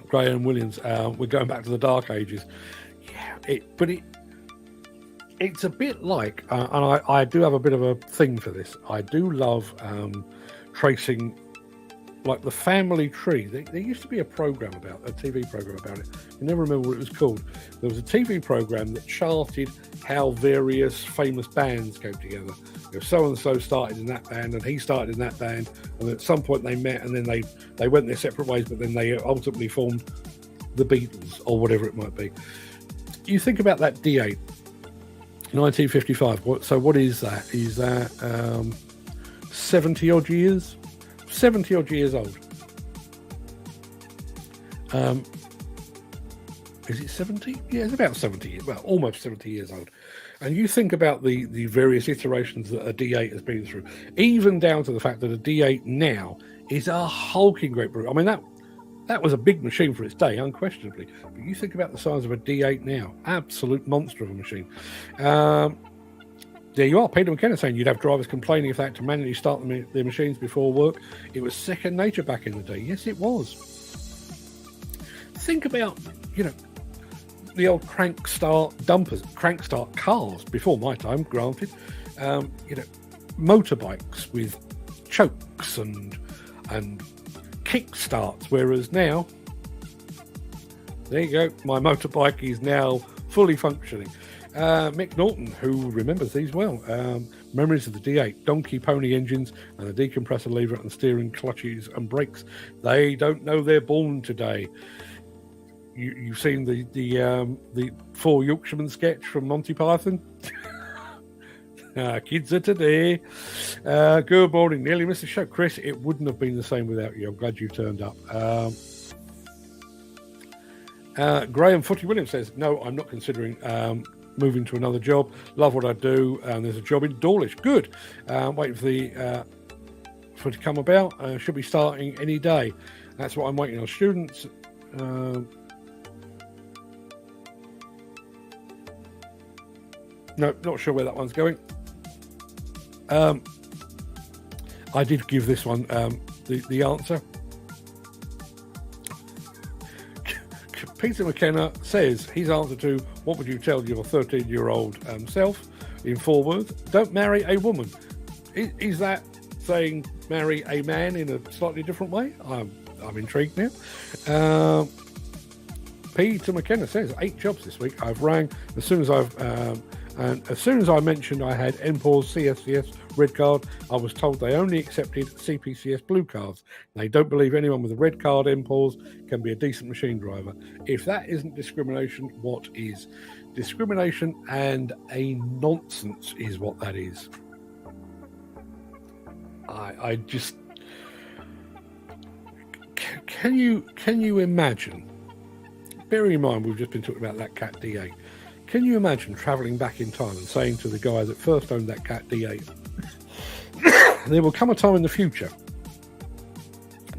Speaker 1: Graham Williams, we're going back to the dark ages. Yeah, it's a bit like, and I do have a bit of a thing for this. I do love tracing, like the family tree. There used to be a program about a TV program about it. I never remember what it was called. There was a TV program that charted how various famous bands came together. You know, so and so started in that band, and he started in that band, and at some point they met, and then they went their separate ways, but then they ultimately formed the Beatles or whatever it might be. You think about that D8, 1955. So what is that? Is that 70 odd years? 70 odd years old. Is it 70? Yeah, it's about 70. Well, almost 70 years old. And you think about the various iterations that a D8 has been through, even down to the fact that a D8 now is a hulking great brute. I mean, that was a big machine for its day, unquestionably. But you think about the size of a D8 now, absolute monster of a machine. There you are, Peter McKenna saying you'd have drivers complaining if they had to manually start their machines before work. It was second nature back in the day. Yes, it was. Think about, the old crank start dumpers, crank start cars before my time, granted. Motorbikes with chokes and kick starts, whereas now, there you go, my motorbike is now fully functioning. Mick Norton, who remembers these well, memories of the D8, donkey pony engines and the decompressor lever and steering clutches and brakes. They don't know they're born today. You've seen the Four Yorkshiremen sketch from Monty Python? Kids are today. Good morning. Nearly missed the show. Chris, it wouldn't have been the same without you. I'm glad you turned up. Graham Footy Williams says, no, I'm not considering moving to another job. Love what I do. There's a job in Dawlish. Good. Waiting for it to come about. Should be starting any day. That's what I'm waiting on. Students. No, not sure where that one's going. I did give this one the answer. Peter McKenna says his answer to what would you tell your 13-year-old self in 4 words? Don't marry a woman. Is that saying marry a man in a slightly different way? I'm intrigued now. Peter McKenna says 8 jobs this week. I've rang as soon as I mentioned I had NPAWS CSCS red card, I was told they only accepted CPCS blue cards. They don't believe anyone with a red card NPAWS can be a decent machine driver. If that isn't discrimination, what is? Discrimination and a nonsense is what that is. I just... Can you imagine, bearing in mind we've just been talking about that Cat D8, Can you imagine travelling back in time and saying to the guy that first owned that Cat D8, there will come a time in the future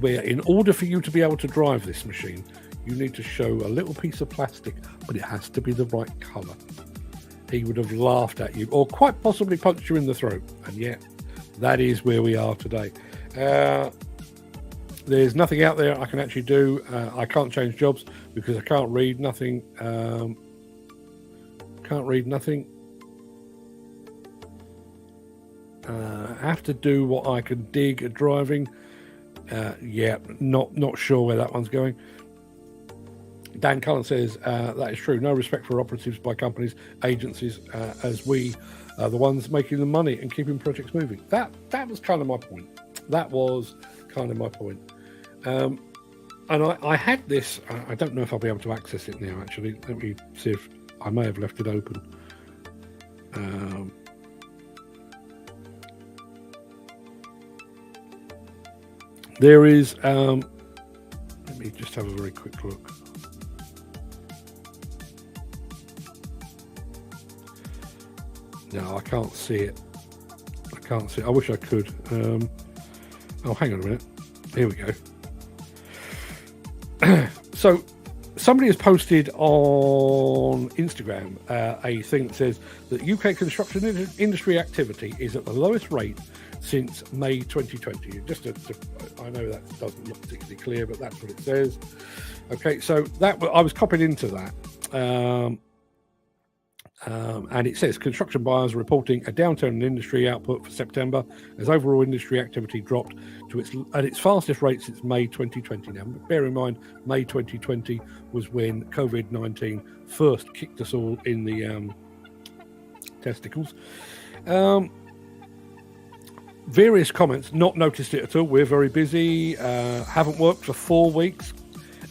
Speaker 1: where in order for you to be able to drive this machine, you need to show a little piece of plastic, but it has to be the right colour. He would have laughed at you, or quite possibly punched you in the throat. And yet, that is where we are today. There's nothing out there I can actually do. I can't change jobs because I can't read nothing. Can't read nothing. I have to do what I can dig at driving. Yeah, not sure where that one's going. Dan Cullen says that is true. No respect for operatives by companies, agencies, as we are the ones making the money and keeping projects moving. That was kind of my point. That was kind of my point. And I had this. I don't know if I'll be able to access it now. Actually, let me see if I may have left it open. There is. Let me just have a very quick look. No, I can't see it. I can't see it. I wish I could. Oh, hang on a minute. Here we go. So, somebody has posted on Instagram a thing that says that UK construction industry activity is at the lowest rate since May 2020. I know that doesn't look particularly clear, but that's what it says. Okay, so that I was copied into that. And it says construction buyers are reporting a downturn in industry output for September as overall industry activity dropped to its fastest rate since May 2020. Now, bear in mind, May 2020 was when COVID-19 first kicked us all in the testicles. Various comments, not noticed it at all. We're very busy. Haven't worked for 4 weeks.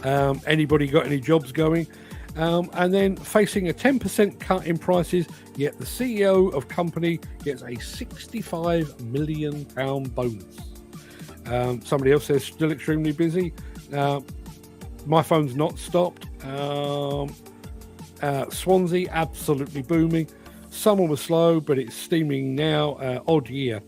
Speaker 1: Anybody got any jobs going? And then facing a 10% cut in prices, yet the CEO of company gets a £65 million bonus. Somebody else says still extremely busy. My phone's not stopped. Swansea, absolutely booming. Summer was slow, but it's steaming now. Odd year.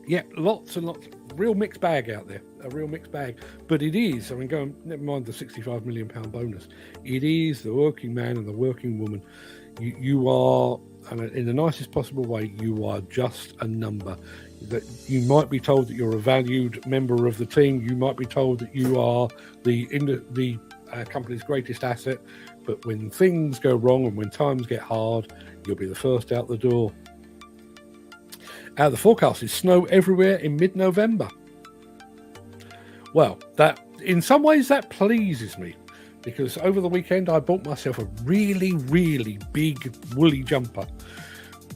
Speaker 1: Yeah, lots and lots. Real mixed bag out there. A real mixed bag. But it is, never mind the £65 million bonus. It is the working man and the working woman. You are, and in the nicest possible way, you are just a number. That you might be told that you're a valued member of the team. You might be told that you are the company's greatest asset. But when things go wrong and when times get hard, you'll be the first out the door. The forecast is snow everywhere in mid-November. Well, that in some ways that pleases me, because over the weekend I bought myself a really, really big woolly jumper.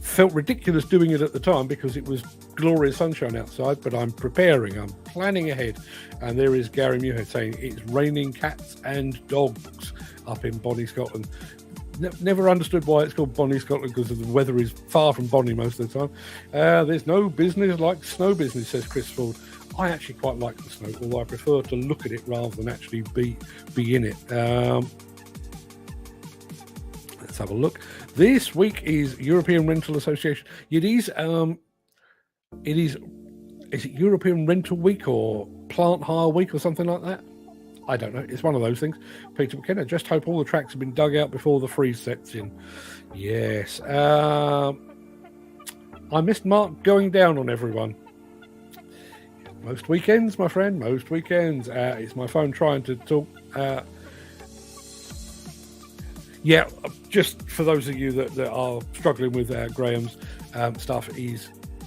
Speaker 1: Felt ridiculous doing it at the time because it was glorious sunshine outside, but I'm preparing, I'm planning ahead, and there is Gary Muirhead saying it's raining cats and dogs up in Bonnie, Scotland. Never understood why it's called Bonnie, Scotland, because the weather is far from Bonnie most of the time. There's no business like snow business, says Chris Ford. I actually quite like the snow, although I prefer to look at it rather than actually be in it. Let's have a look. This week is European Rental Association. Is it European Rental Week or Plant Hire Week or something like that? I don't know. It's one of those things. Peter McKenna, just hope all the tracks have been dug out before the freeze sets in. Yes. I missed Mark going down on everyone. Most weekends, my friend. Most weekends. It's my phone trying to talk. Yeah, just for those of you that are struggling with Graham's stuff,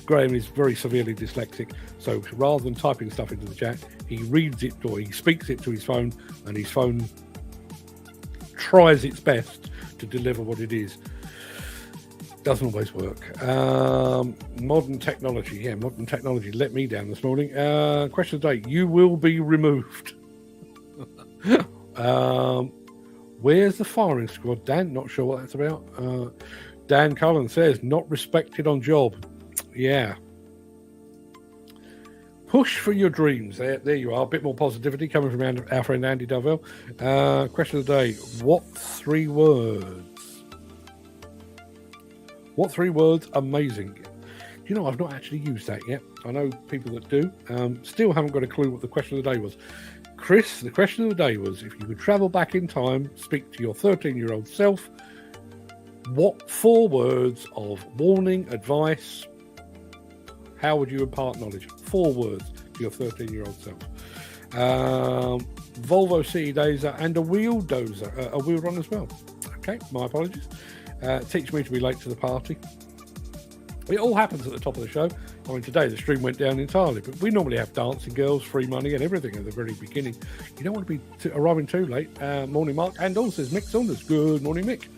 Speaker 1: Graham is very severely dyslexic. So rather than typing stuff into the chat, he reads it or he speaks it to his phone, and his phone tries its best to deliver what it is. Doesn't always work. Modern technology. Yeah, modern technology let me down this morning. Question today. You will be removed. Where's the firing squad, Dan? Not sure what that's about. Dan Cullen says, not respected on job. Yeah. Push for your dreams. There you are. A bit more positivity coming from our friend Andy Dovell. Question of the day. What 3 words? What 3 words? Amazing. You know, I've not actually used that yet. I know people that do. Still haven't got a clue what the question of the day was. Chris, the question of the day was, if you could travel back in time, speak to your 13-year-old self, what 4 words of warning, advice, how would you impart knowledge? 4 words to your 13-year-old self. Volvo CE dozer and a wheel dozer, a wheel run as well. Okay, my apologies. Teach me to be late to the party. It all happens at the top of the show. I mean, today the stream went down entirely, but we normally have dancing girls, free money, and everything at the very beginning. You don't want to be arriving too late. Morning, Mark. And also says Mick Saunders. Good morning, Mick.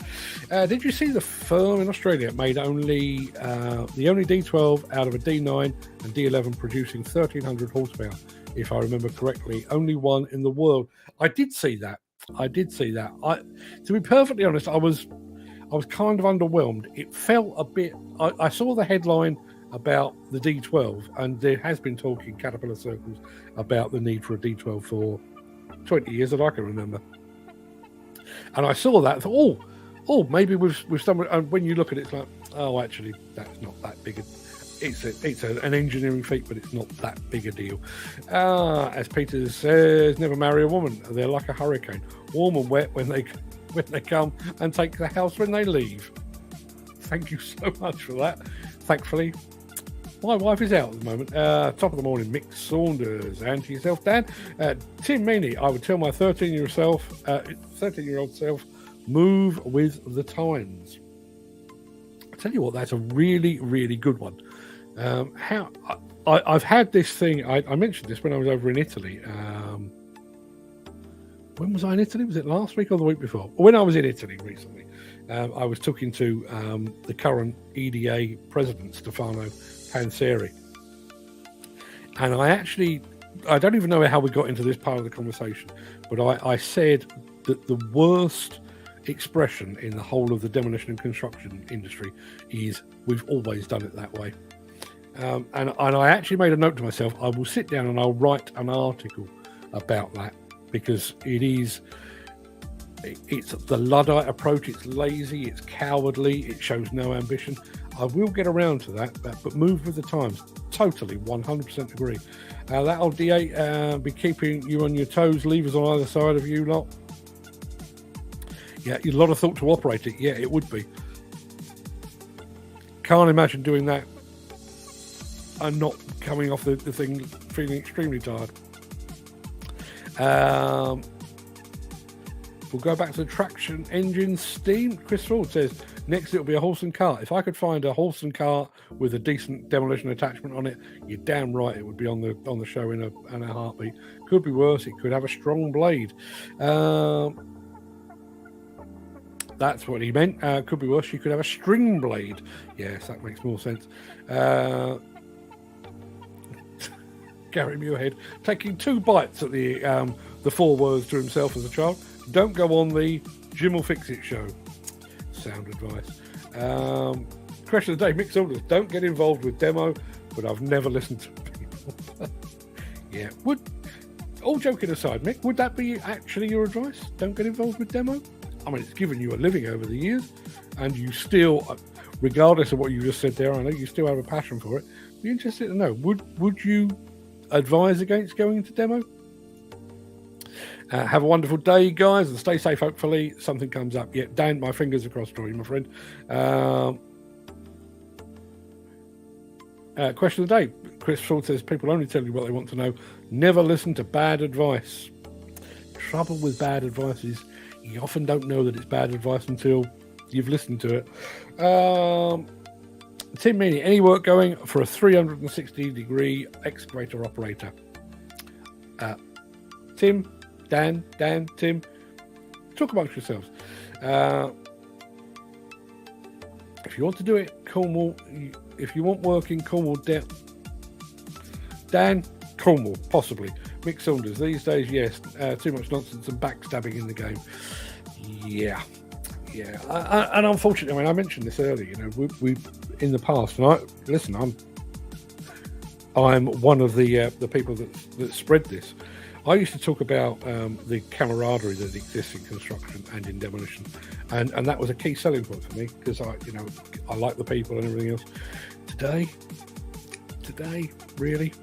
Speaker 1: Did you see the firm in Australia made the only D12 out of a D9 and D11 producing 1,300 horsepower, if I remember correctly? Only one in the world. I did see that. To be perfectly honest, I was kind of underwhelmed. It felt a bit. I saw the headline about the D12, and there has been talk in Caterpillar circles about the need for a D12 for 20 years that I can remember. And I saw that, thought, maybe with some. And when you look at it, it's like, oh, actually, that's not that big. It's an engineering feat, but it's not that big a deal. As Peter says, never marry a woman. They're like a hurricane, warm and wet when they come and take the house when they leave. Thank you so much for that. Thankfully, my wife is out at the moment. Top of the morning, Mick Saunders. And to yourself, Dan. Tim Meaney, I would tell my 13-year-old self, move with the times. I tell you what, that's a really, really good one. I've had this thing. I mentioned this when I was over in Italy. When was I in Italy? Was it last week or the week before? When I was in Italy recently, I was talking to the current EDA president, Stefano Panzeri. And I don't even know how we got into this part of the conversation, but I said that the worst expression in the whole of the demolition and construction industry is, we've always done it that way. And I actually made a note to myself, I will sit down and I'll write an article about that, because it's the Luddite approach. It's lazy, it's cowardly, it shows no ambition. I will get around to that, but move with the times. Totally, 100% agree. That old D8 be keeping you on your toes, levers on either side of you lot. Yeah, a lot of thought to operate it. Yeah, it would be. Can't imagine doing that and not coming off the thing feeling extremely tired. We'll go back to the traction engine steam. Chris Ford says, next it'll be a horse and cart. If I could find a horse and cart with a decent demolition attachment on it, you're damn right it would be on the show in a heartbeat. Could be worse. It could have a strong blade. That's what he meant. Could be worse. You could have a string blade. Yes, that makes more sense. Gary Muirhead taking 2 bites at the 4 words to himself as a child. Don't go on the Jim will fix it show. Sound advice. Question of the day, Mick Saunders. Don't get involved with demo, but I've never listened to people. Yeah. All joking aside, Mick, would that be actually your advice? Don't get involved with demo? I mean, it's given you a living over the years, and you still, regardless of what you just said there, I know you still have a passion for it. Be interested to know, would you advise against going into demo? Have a wonderful day, guys, and stay safe. Hopefully something comes up. Yeah, Dan, my fingers are crossed for you, my friend. Question of the day. Chris Ford says, people only tell you what they want to know. Never listen to bad advice. Trouble with bad advice is you often don't know that it's bad advice until you've listened to it. Tim Meaney, any work going for a 360-degree excavator operator? Tim, Dan, Tim, talk amongst yourselves. If you want to do it, Cornwall. If you want work in Cornwall, Dan, Cornwall, possibly. Mick Saunders, these days, yes, too much nonsense and backstabbing in the game. Yeah. And unfortunately, I mean, I mentioned this earlier, we in the past, and I'm one of the people that spread this. I used to talk about the camaraderie that exists in construction and in demolition, and that was a key selling point for me, because I like the people and everything else. Today, really,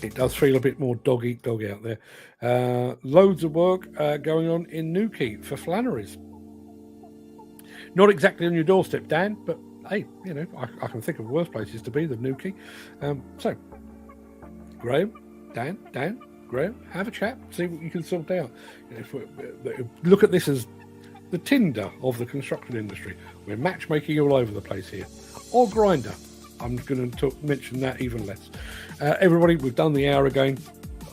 Speaker 1: it does feel a bit more dog eat dog out there. Loads of work going on in Newquay for Not exactly on your doorstep, Dan, but hey, I can think of worse places to be than Newquay. So, Graham, Dan, Graham, have a chat, see what you can sort out. Look at this as the Tinder of the construction industry. We're matchmaking all over the place here. Or Grinder. I'm going to mention that even less. Everybody, we've done the hour again.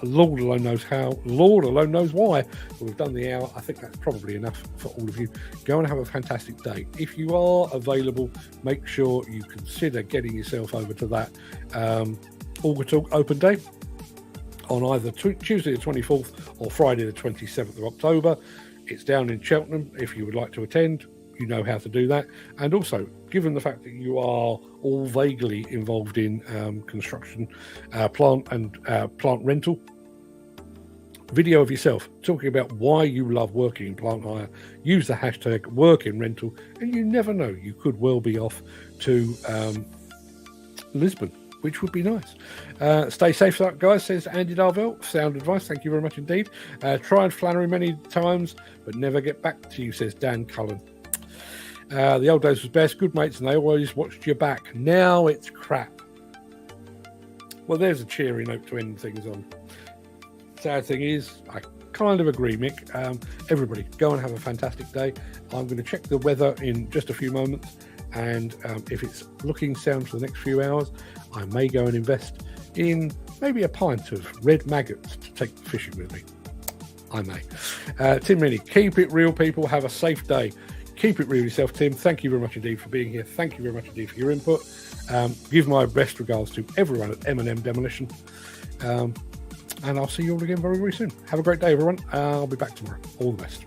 Speaker 1: Lord alone knows how. Lord alone knows why. But we've done the hour. I think that's probably enough for all of you. Go and have a fantastic day. If you are available, make sure you consider getting yourself over to that Auger Talk open day on either Tuesday the 24th or Friday the 27th of October. It's down in Cheltenham. If you would like to attend, you know how to do that. And also, given the fact that you are all vaguely involved in construction, plant rental, video of yourself talking about why you love working in plant hire, use the hashtag #WorkInRental, and you never know, you could well be off to Lisbon, which would be nice. Stay safe, guys, says Andy Darvell. Sound advice, thank you very much indeed. Tried Flannery many times, but never get back to you, says Dan Cullen. The old days was best, good mates, and they always watched your back. Now it's crap. Well, there's a cheery note to end things on. Sad thing is, I kind of agree, Mick. Everybody, go and have a fantastic day. I'm going to check the weather in just a few moments, and if it's looking sound for the next few hours, I may go and invest in maybe a pint of red maggots to take fishing with me. I may. Tim Minnie, keep it real, people. Have a safe day. Keep it real yourself, Tim. Thank you very much indeed for being here. Thank you very much indeed for your input. Give my best regards to everyone at M&M Demolition. And I'll see you all again very, very soon. Have a great day, everyone. I'll be back tomorrow. All the best.